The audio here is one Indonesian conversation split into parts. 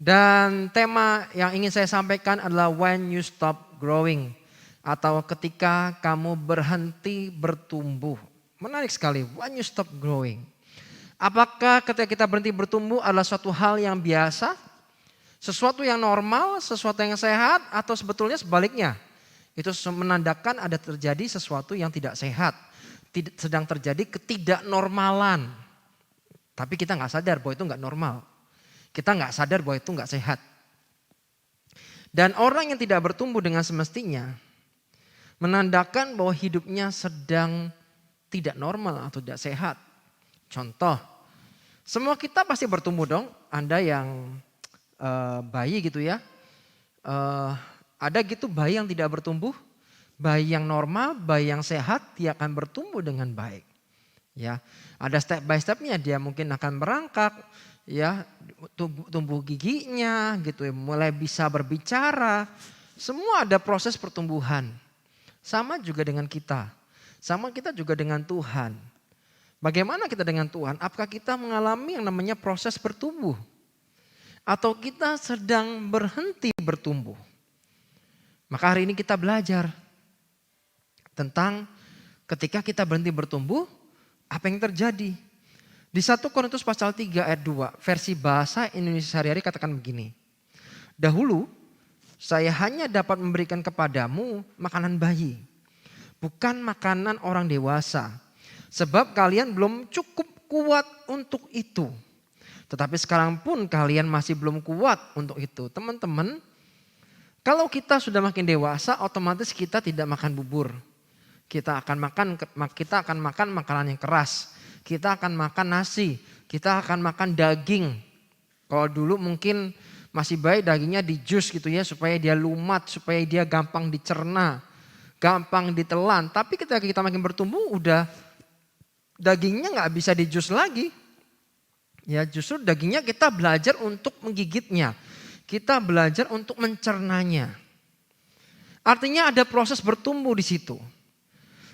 Dan tema yang ingin saya sampaikan adalah when you stop growing. Atau ketika kamu berhenti bertumbuh. Menarik sekali, when you stop growing. Apakah ketika kita berhenti bertumbuh adalah suatu hal yang biasa? Sesuatu yang normal, sesuatu yang sehat, atau sebetulnya sebaliknya? Itu menandakan ada terjadi sesuatu yang tidak sehat. Sedang terjadi ketidaknormalan. Tapi kita nggak sadar bahwa itu nggak normal. Kita nggak sadar bahwa itu nggak sehat. Dan orang yang tidak bertumbuh dengan semestinya menandakan bahwa hidupnya sedang tidak normal atau tidak sehat. Contoh, semua kita pasti bertumbuh dong. Anda yang bayi gitu ya. Ada gitu bayi yang tidak bertumbuh. Bayi yang normal, bayi yang sehat dia akan bertumbuh dengan baik. Ya, ada step by stepnya, dia mungkin akan merangkak, ya, tumbuh giginya gitu ya, mulai bisa berbicara. Semua ada proses pertumbuhan. Sama juga dengan kita. Sama kita juga dengan Tuhan. Bagaimana kita dengan Tuhan? Apakah kita mengalami yang namanya proses bertumbuh? Atau kita sedang berhenti bertumbuh? Maka hari ini kita belajar tentang ketika kita berhenti bertumbuh, apa yang terjadi? Di 1 Korintus pasal 3 ayat 2, versi bahasa Indonesia sehari-hari katakan begini. Dahulu saya hanya dapat memberikan kepadamu makanan bayi, bukan makanan orang dewasa. Sebab kalian belum cukup kuat untuk itu. Tetapi sekarang pun kalian masih belum kuat untuk itu. Teman-teman, kalau kita sudah makin dewasa, otomatis kita tidak makan bubur. Kita akan makan makanan yang keras. Kita akan makan nasi. Kita akan makan daging. Kalau dulu mungkin masih baik dagingnya di jus gitu ya. Supaya dia lumat, supaya dia gampang dicerna. Gampang ditelan. Tapi ketika kita makin bertumbuh udah dagingnya gak bisa di jus lagi. Ya justru dagingnya kita belajar untuk menggigitnya. Kita belajar untuk mencernanya. Artinya ada proses bertumbuh di situ.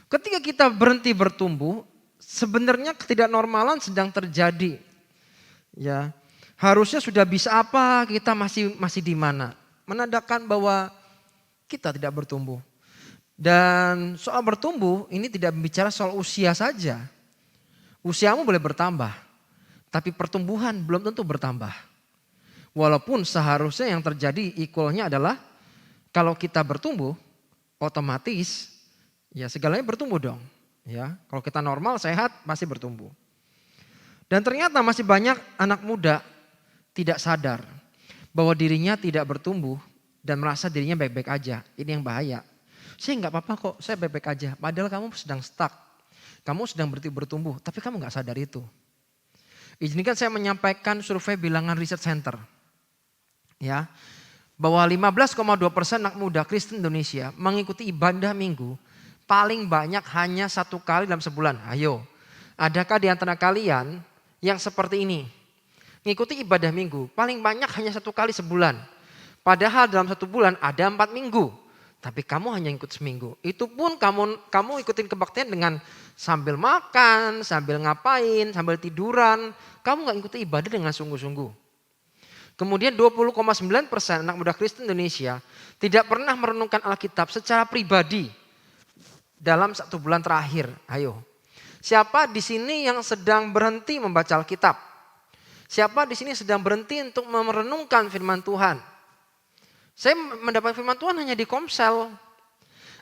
Ketika kita berhenti bertumbuh, sebenarnya ketidaknormalan sedang terjadi. Ya, harusnya sudah bisa apa, kita masih di mana? Menandakan bahwa kita tidak bertumbuh. Dan soal bertumbuh ini tidak bicara soal usia saja. Usiamu boleh bertambah, tapi pertumbuhan belum tentu bertambah. Walaupun seharusnya yang terjadi equalnya adalah kalau kita bertumbuh, otomatis ya segalanya bertumbuh dong. Ya, kalau kita normal, sehat, pasti bertumbuh. Dan ternyata masih banyak anak muda tidak sadar bahwa dirinya tidak bertumbuh dan merasa dirinya baik-baik aja. Ini yang bahaya. Saya nggak apa-apa kok, saya baik-baik aja. Padahal kamu sedang stuck. Kamu sedang bertumbuh, tapi kamu nggak sadar itu. Izinkan saya menyampaikan survei bilangan Research Center. Ya, bahwa 15,2% anak muda Kristen Indonesia mengikuti ibadah minggu paling banyak hanya 1 kali dalam sebulan. Ayo, adakah di antara kalian yang seperti ini? Mengikuti ibadah minggu paling banyak hanya 1 kali sebulan. Padahal dalam 1 bulan ada 4 minggu. Tapi kamu hanya ikut seminggu. Itu pun kamu ikutin kebaktian dengan sambil makan, sambil ngapain, sambil tiduran. Kamu gak ikuti ibadah dengan sungguh-sungguh. Kemudian 20,9% anak muda Kristen Indonesia tidak pernah merenungkan Alkitab secara pribadi dalam 1 bulan terakhir. Ayo, siapa di sini yang sedang berhenti membaca Alkitab? Siapa di sini sedang berhenti untuk merenungkan firman Tuhan? Saya mendapat firman Tuhan hanya di Komsel.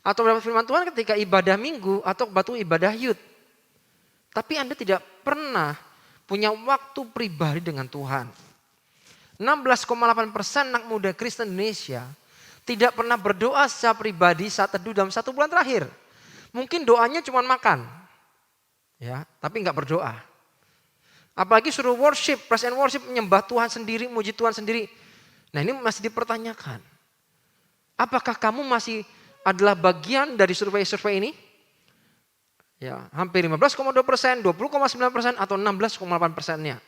Atau mendapat firman Tuhan ketika ibadah minggu atau waktu ibadah youth. Tapi Anda tidak pernah punya waktu pribadi dengan Tuhan. 16,8% anak muda Kristen Indonesia tidak pernah berdoa secara pribadi saat teduh dalam 1 bulan terakhir. Mungkin doanya cuma makan. Ya, tapi enggak berdoa. Apalagi suruh worship, praise and worship, menyembah Tuhan sendiri, muji Tuhan sendiri. Nah, ini masih dipertanyakan. Apakah kamu masih adalah bagian dari survei-survei ini? Ya, hampir 15,2%, 20,9% atau 16,8%-nya.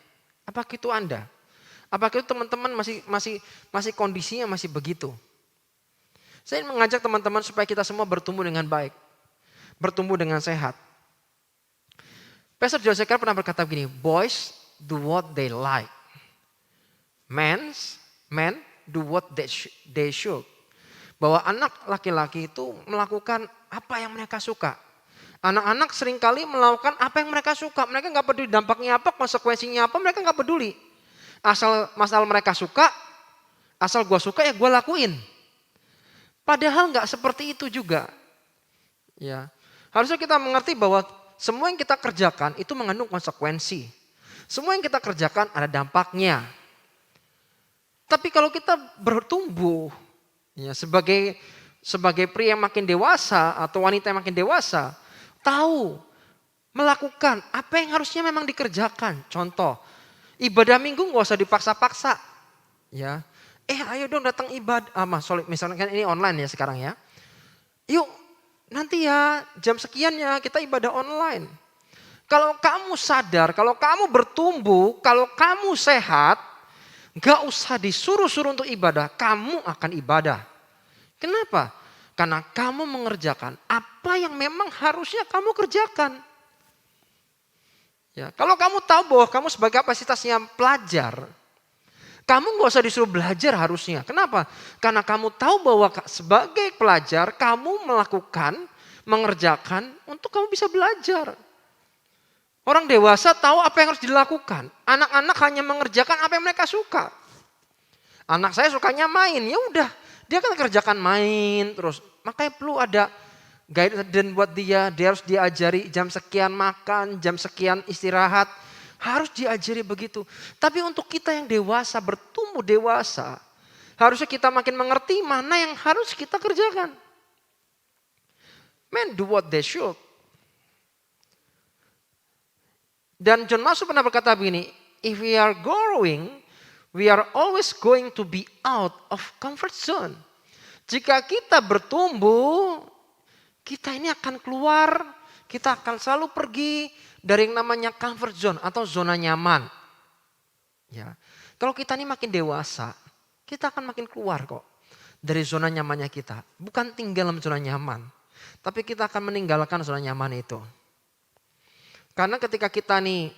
Apakah itu Anda? Apakah itu teman-teman masih kondisinya masih begitu? Saya ingin mengajak teman-teman supaya kita semua bertumbuh dengan baik. Bertumbuh dengan sehat. Pastor John Secker pernah berkata begini, boys do what they like. Men Men do what they should. Bahwa anak laki-laki itu melakukan apa yang mereka suka. Anak-anak seringkali melakukan apa yang mereka suka. Mereka nggak peduli dampaknya apa, konsekuensinya apa, mereka nggak peduli. Asal mereka suka, asal gue suka ya gue lakuin. Padahal nggak seperti itu juga. Ya, harusnya kita mengerti bahwa semua yang kita kerjakan itu mengandung konsekuensi. Semua yang kita kerjakan ada dampaknya. Tapi kalau kita bertumbuh, ya sebagai pria yang makin dewasa atau wanita yang makin dewasa, tahu melakukan apa yang harusnya memang dikerjakan. Contoh, ibadah minggu nggak usah dipaksa-paksa, ya. Ayo dong datang ibadah. Misalnya kan ini online ya sekarang ya. Yuk nanti ya jam sekian ya kita ibadah online. Kalau kamu sadar, kalau kamu bertumbuh, kalau kamu sehat, nggak usah disuruh-suruh untuk ibadah, kamu akan ibadah. Kenapa? Karena kamu mengerjakan apa yang memang harusnya kamu kerjakan. Ya, kalau kamu tahu bahwa kamu sebagai kapasitasnya pelajar, kamu nggak usah disuruh belajar harusnya. Kenapa? Karena kamu tahu bahwa sebagai pelajar kamu mengerjakan untuk kamu bisa belajar. Orang dewasa tahu apa yang harus dilakukan. Anak-anak hanya mengerjakan apa yang mereka suka. Anak saya sukanya main, ya udah. Dia kan kerjakan main terus. Makanya perlu ada guidance buat dia. Dia harus diajari jam sekian makan, jam sekian istirahat. Harus diajari begitu. Tapi untuk kita yang dewasa, bertumbuh dewasa. Harusnya kita makin mengerti mana yang harus kita kerjakan. Men do what they should. Dan John Maxwell pernah berkata begini. If we are growing, we are always going to be out of comfort zone. Jika kita bertumbuh, kita ini akan keluar, kita akan selalu pergi dari yang namanya comfort zone atau zona nyaman. Ya. Kalau kita ini makin dewasa, kita akan makin keluar kok dari zona nyamannya kita. Bukan tinggal dalam zona nyaman, tapi kita akan meninggalkan zona nyaman itu. Karena ketika kita nih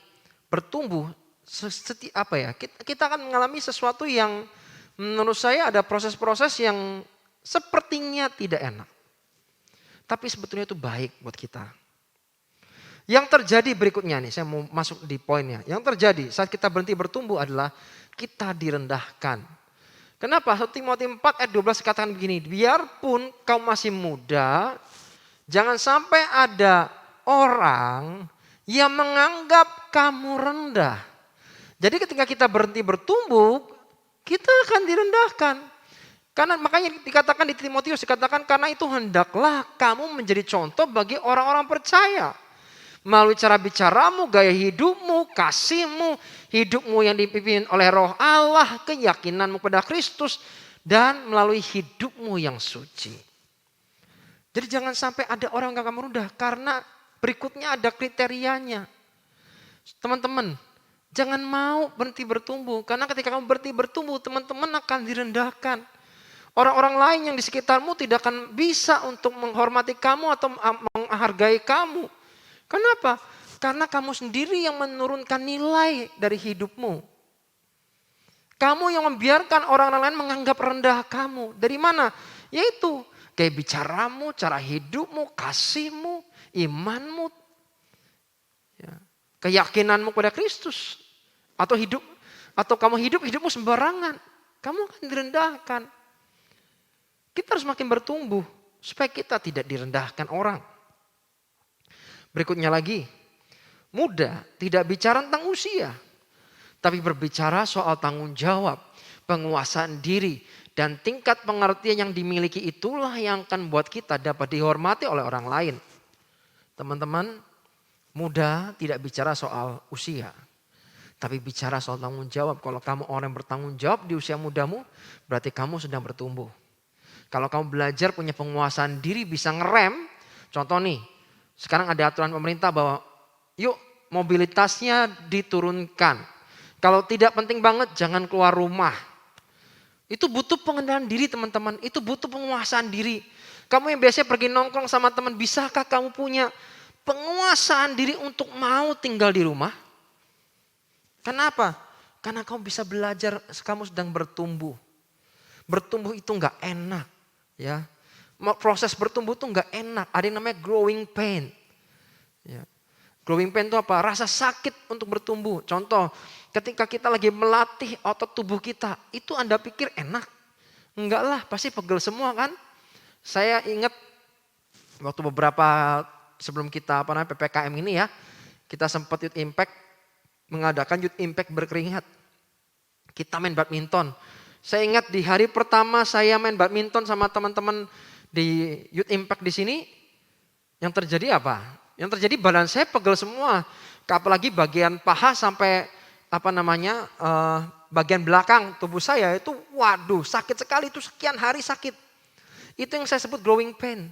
bertumbuh, kita akan mengalami sesuatu yang menurut saya ada proses-proses yang sepertinya tidak enak. Tapi sebetulnya itu baik buat kita. Yang terjadi berikutnya nih, saya mau masuk di poinnya. Yang terjadi saat kita berhenti bertumbuh adalah kita direndahkan. Kenapa? 1 Timotius 4 ayat 12 katakan begini, biarpun kau masih muda, jangan sampai ada orang yang menganggap kamu rendah. Jadi ketika kita berhenti bertumbuh, kita akan direndahkan. Karena makanya dikatakan di Timotius, dikatakan karena itu hendaklah kamu menjadi contoh bagi orang-orang percaya. Melalui cara bicaramu, gaya hidupmu, kasihmu, hidupmu yang dipimpin oleh Roh Allah, keyakinanmu pada Kristus, dan melalui hidupmu yang suci. Jadi jangan sampai ada orang yang kamu rendah, karena berikutnya ada kriterianya. Teman-teman, jangan mau berhenti bertumbuh, karena ketika kamu berhenti bertumbuh, teman-teman akan direndahkan. Orang-orang lain yang di sekitarmu tidak akan bisa untuk menghormati kamu atau menghargai kamu. Kenapa? Karena kamu sendiri yang menurunkan nilai dari hidupmu. Kamu yang membiarkan orang lain menganggap rendah kamu. Dari mana? Yaitu gaya bicaramu, cara hidupmu, kasihmu, imanmu, ya, keyakinanmu pada Kristus. Atau kamu hidupmu sembarangan. Kamu akan direndahkan. Kita harus makin bertumbuh supaya kita tidak direndahkan orang. Berikutnya lagi, muda tidak bicara tentang usia, tapi berbicara soal tanggung jawab, penguasaan diri, dan tingkat pengertian yang dimiliki itulah yang akan buat kita dapat dihormati oleh orang lain. Teman-teman, muda tidak bicara soal usia, tapi bicara soal tanggung jawab. Kalau kamu orang yang bertanggung jawab di usia mudamu, berarti kamu sedang bertumbuh. Kalau kamu belajar punya penguasaan diri bisa ngerem. Contoh nih, sekarang ada aturan pemerintah bahwa yuk mobilitasnya diturunkan. Kalau tidak penting banget jangan keluar rumah. Itu butuh pengendalian diri teman-teman. Itu butuh penguasaan diri. Kamu yang biasanya pergi nongkrong sama teman, bisakah kamu punya penguasaan diri untuk mau tinggal di rumah? Kenapa? Karena kamu bisa belajar, kamu sedang bertumbuh. Bertumbuh itu nggak enak, ya. Proses bertumbuh itu nggak enak. Ada yang namanya growing pain. Ya. Growing pain itu apa? Rasa sakit untuk bertumbuh. Contoh, ketika kita lagi melatih otot tubuh kita, itu Anda pikir enak? Enggak lah, pasti pegel semua kan? Saya ingat waktu beberapa sebelum kita PPKM ini ya, kita sempat Youth Impact mengadakan Youth Impact berkeringat. Kita main badminton. Saya ingat di hari pertama saya main badminton sama teman-teman di Youth Impact di sini, yang terjadi apa? Yang terjadi badan saya pegel semua. Apalagi bagian paha sampai bagian belakang tubuh saya itu, waduh, sakit sekali, itu sekian hari sakit. Itu yang saya sebut growing pain.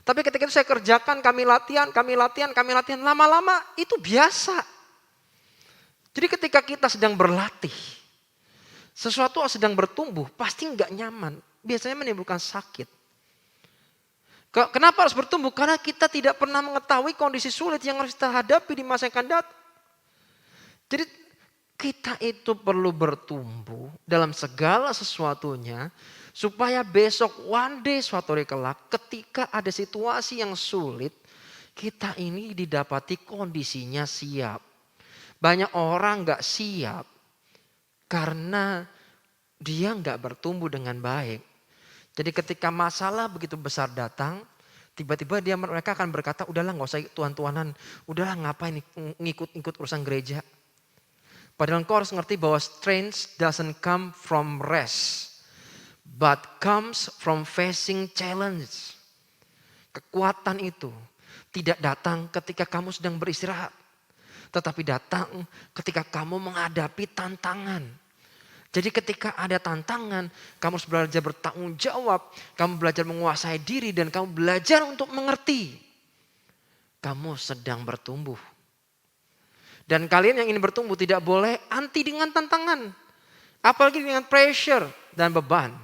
Tapi ketika itu saya kerjakan, kami latihan, lama-lama itu biasa. Jadi ketika kita sedang berlatih, sesuatu sedang bertumbuh, pasti nggak nyaman. Biasanya menimbulkan sakit. Kenapa harus bertumbuh? Karena kita tidak pernah mengetahui kondisi sulit yang harus kita hadapi di masa yang akan datang. Jadi kita itu perlu bertumbuh dalam segala sesuatunya, supaya besok one day suatu hari kelak ketika ada situasi yang sulit, kita ini didapati kondisinya siap. Banyak orang gak siap karena dia gak bertumbuh dengan baik. Jadi ketika masalah begitu besar datang, tiba-tiba mereka akan berkata, udahlah gak usah tuan-tuanan, udahlah ngapain ngikut-ngikut urusan gereja. Padahal kau harus ngerti bahwa strength doesn't come from rest, but comes from facing challenge. Kekuatan itu tidak datang ketika kamu sedang beristirahat, tetapi datang ketika kamu menghadapi tantangan. Jadi ketika ada tantangan, kamu harus belajar bertanggung jawab, kamu belajar menguasai diri, dan kamu belajar untuk mengerti. Kamu sedang bertumbuh. Dan kalian yang ingin bertumbuh tidak boleh anti dengan tantangan. Apalagi dengan pressure dan beban.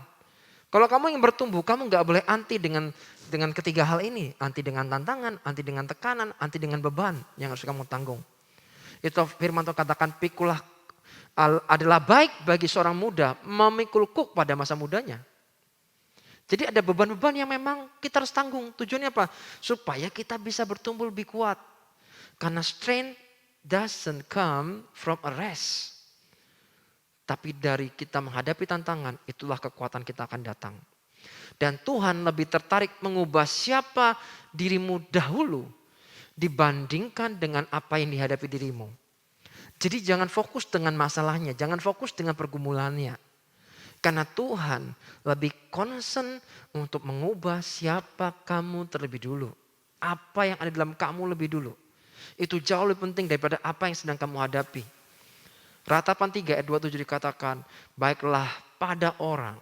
Kalau kamu ingin bertumbuh, kamu gak boleh anti dengan ketiga hal ini. Anti dengan tantangan, anti dengan tekanan, anti dengan beban yang harus kamu tanggung. Itu firman Tuhan katakan, pikulah adalah baik bagi seorang muda memikul kuk pada masa mudanya. Jadi ada beban-beban yang memang kita harus tanggung. Tujuannya apa? Supaya kita bisa bertumbuh lebih kuat. Karena strength doesn't come from a rest. Tapi dari kita menghadapi tantangan, itulah kekuatan kita akan datang. Dan Tuhan lebih tertarik mengubah siapa dirimu dahulu dibandingkan dengan apa yang dihadapi dirimu. Jadi jangan fokus dengan masalahnya, jangan fokus dengan pergumulannya. Karena Tuhan lebih concern untuk mengubah siapa kamu terlebih dulu. Apa yang ada dalam kamu lebih dulu. Itu jauh lebih penting daripada apa yang sedang kamu hadapi. Ratapan 3 ayat 27 dikatakan, baiklah pada orang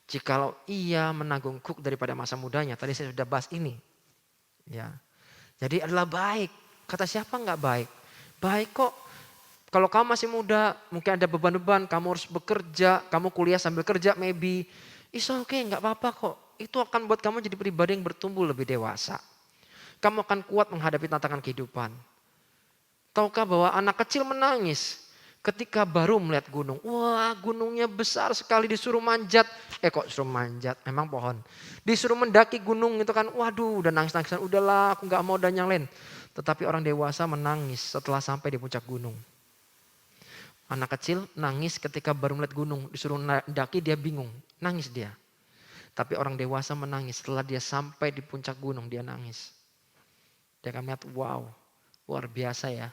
jikalau ia menanggung kuk daripada masa mudanya. Tadi saya sudah bahas ini. Ya. Jadi adalah baik. Kata siapa enggak baik? Baik kok. Kalau kamu masih muda, mungkin ada beban-beban, kamu harus bekerja, kamu kuliah sambil kerja maybe. It's okay, enggak apa-apa kok. Itu akan buat kamu jadi pribadi yang bertumbuh lebih dewasa. Kamu akan kuat menghadapi tantangan kehidupan. Tahukah bahwa anak kecil menangis ketika baru melihat gunung. Wah, gunungnya besar sekali, disuruh manjat. Kok suruh manjat? Emang pohon. Disuruh mendaki gunung itu kan, waduh, udah nangis-nangisan. Udahlah, aku gak mau dan yang lain. Tetapi orang dewasa menangis setelah sampai di puncak gunung. Anak kecil nangis ketika baru melihat gunung. Disuruh mendaki, dia bingung. Nangis dia. Tapi orang dewasa menangis setelah dia sampai di puncak gunung, dia nangis. Dia akan melihat, wow, luar biasa ya.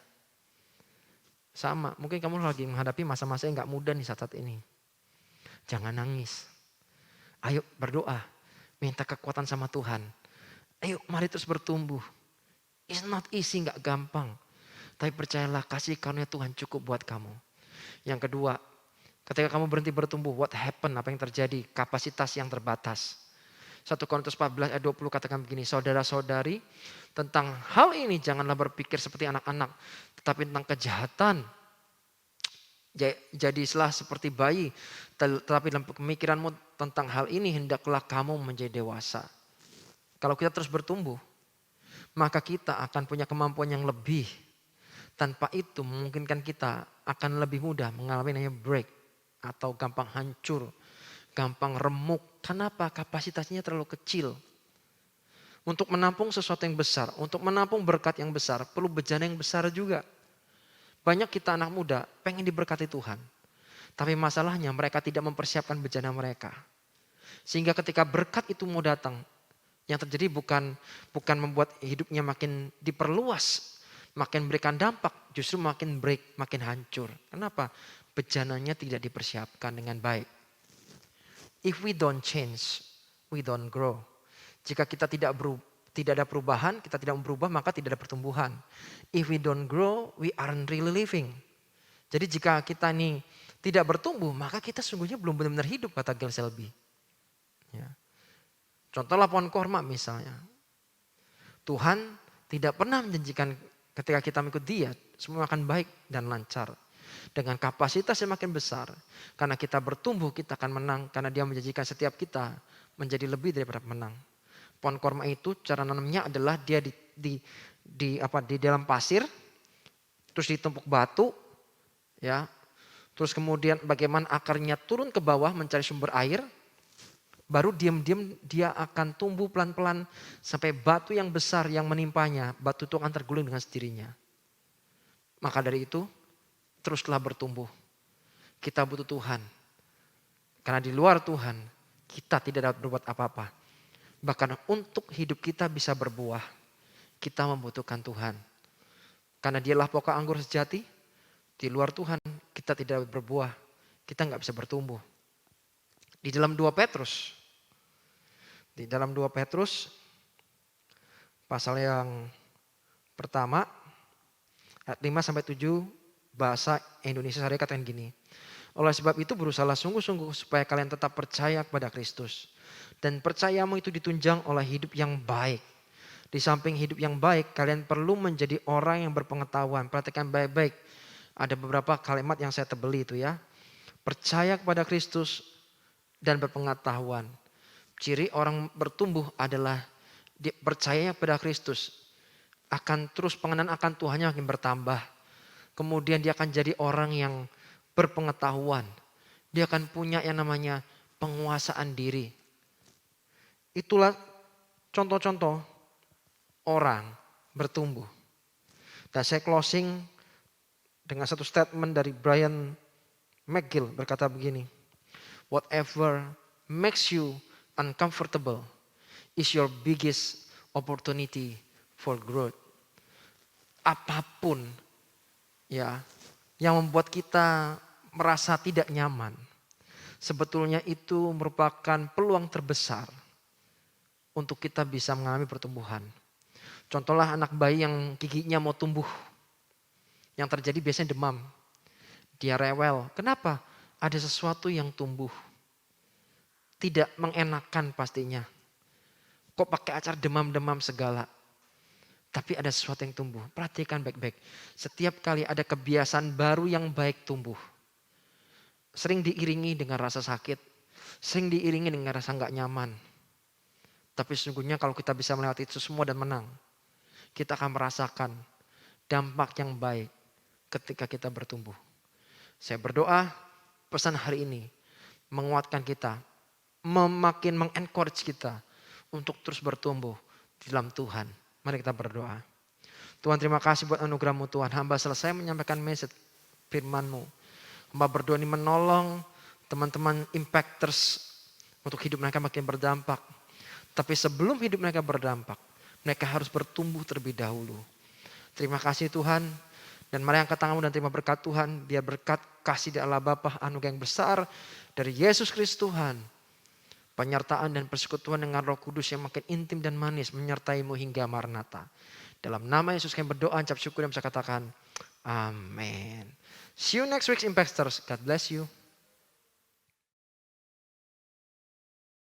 Sama, mungkin kamu lagi menghadapi masa-masa yang gak mudah nih saat ini. Jangan nangis. Ayo berdoa, minta kekuatan sama Tuhan. Ayo mari terus bertumbuh. It's not easy, gak gampang. Tapi percayalah, kasih karunia Tuhan cukup buat kamu. Yang kedua, ketika kamu berhenti bertumbuh, what happen, apa yang terjadi? Kapasitas yang terbatas. 1 Korintus 14 ayat 20 katakan begini, saudara-saudari, tentang hal ini janganlah berpikir seperti anak-anak, tetapi tentang kejahatan. Jadilah seperti bayi, tetapi dalam pemikiranmu tentang hal ini hendaklah kamu menjadi dewasa. Kalau kita terus bertumbuh, maka kita akan punya kemampuan yang lebih. Tanpa itu memungkinkan kita akan lebih mudah mengalami namanya break atau gampang hancur, gampang remuk. Kenapa? Kapasitasnya terlalu kecil. Untuk menampung sesuatu yang besar, untuk menampung berkat yang besar, perlu bejana yang besar juga. Banyak kita anak muda pengen diberkati Tuhan. Tapi masalahnya mereka tidak mempersiapkan bejana mereka. Sehingga ketika berkat itu mau datang, yang terjadi bukan membuat hidupnya makin diperluas, makin berikan dampak, justru makin break, makin hancur. Kenapa? Bejananya tidak dipersiapkan dengan baik. If we don't change, we don't grow. Jika kita tidak ada perubahan, kita tidak berubah, maka tidak ada pertumbuhan. If we don't grow, we aren't really living. Jadi jika kita ini tidak bertumbuh, maka kita sungguhnya belum benar-benar hidup, kata Gil Selby. Ya. Contohlah pohon korma misalnya. Tuhan tidak pernah menjanjikan ketika kita mengikut Dia, semua akan baik dan lancar. Dengan kapasitas yang makin besar. Karena kita bertumbuh, kita akan menang. Karena Dia menjanjikan setiap kita menjadi lebih daripada menang. Pohon korma itu cara nanamnya adalah dia di dalam pasir, terus ditumpuk batu, ya. Terus kemudian bagaimana akarnya turun ke bawah mencari sumber air, baru diam-diam dia akan tumbuh pelan-pelan sampai batu yang besar yang menimpanya, batu itu akan terguling dengan sendirinya. Maka dari itu, teruslah bertumbuh. Kita butuh Tuhan. Karena di luar Tuhan, kita tidak dapat berbuat apa-apa. Bahkan untuk hidup kita bisa berbuah, kita membutuhkan Tuhan. Karena Dialah pokok anggur sejati, di luar Tuhan kita tidak berbuah, kita nggak bisa bertumbuh. Di dalam 2 Petrus, pasal yang pertama, ayat 5-7, bahasa Indonesia Sehari katakan gini. Oleh sebab itu berusahalah sungguh-sungguh supaya kalian tetap percaya kepada Kristus. Dan percayamu itu ditunjang oleh hidup yang baik. Di samping hidup yang baik, kalian perlu menjadi orang yang berpengetahuan. Perhatikan baik-baik. Ada beberapa kalimat yang saya tebeli itu ya. Percaya kepada Kristus dan berpengetahuan. Ciri orang bertumbuh adalah dia percaya kepada Kristus. Akan terus pengenalan akan Tuhannya makin bertambah. Kemudian dia akan jadi orang yang berpengetahuan. Dia akan punya yang namanya penguasaan diri. Itulah contoh-contoh orang bertumbuh. Dan saya closing dengan satu statement dari Brian McGill berkata begini. Whatever makes you uncomfortable is your biggest opportunity for growth. Apapun ya yang membuat kita merasa tidak nyaman, sebetulnya itu merupakan peluang terbesar untuk kita bisa mengalami pertumbuhan. Contohlah anak bayi yang giginya mau tumbuh. Yang terjadi biasanya demam. Dia rewel. Kenapa? Ada sesuatu yang tumbuh. Tidak mengenakan pastinya. Kok pakai acara demam-demam segala. Tapi ada sesuatu yang tumbuh. Perhatikan baik-baik. Setiap kali ada kebiasaan baru yang baik tumbuh. Sering diiringi dengan rasa sakit. Sering diiringi dengan rasa gak nyaman. Tapi sesungguhnya kalau kita bisa melewati itu semua dan menang. Kita akan merasakan dampak yang baik ketika kita bertumbuh. Saya berdoa pesan hari ini menguatkan kita. Makin mengencourage kita untuk terus bertumbuh di dalam Tuhan. Mari kita berdoa. Tuhan terima kasih buat anugerah-Mu Tuhan. Hamba selesai menyampaikan message firman-Mu. Hamba berdoa ini menolong teman-teman impactors untuk hidup mereka makin berdampak. Tapi sebelum hidup mereka berdampak, mereka harus bertumbuh terlebih dahulu. Terima kasih Tuhan. Dan mari angkat tanganmu dan terima berkat Tuhan. Biar berkat kasih dari Allah Bapa, anugerah yang besar dari Yesus Kristus Tuhan. Penyertaan dan persekutuan dengan Roh Kudus yang makin intim dan manis menyertaimu hingga Maranatha. Dalam nama Yesus kami berdoa, ucap syukur dan bisa katakan amin. See you next week Impactors. God bless you.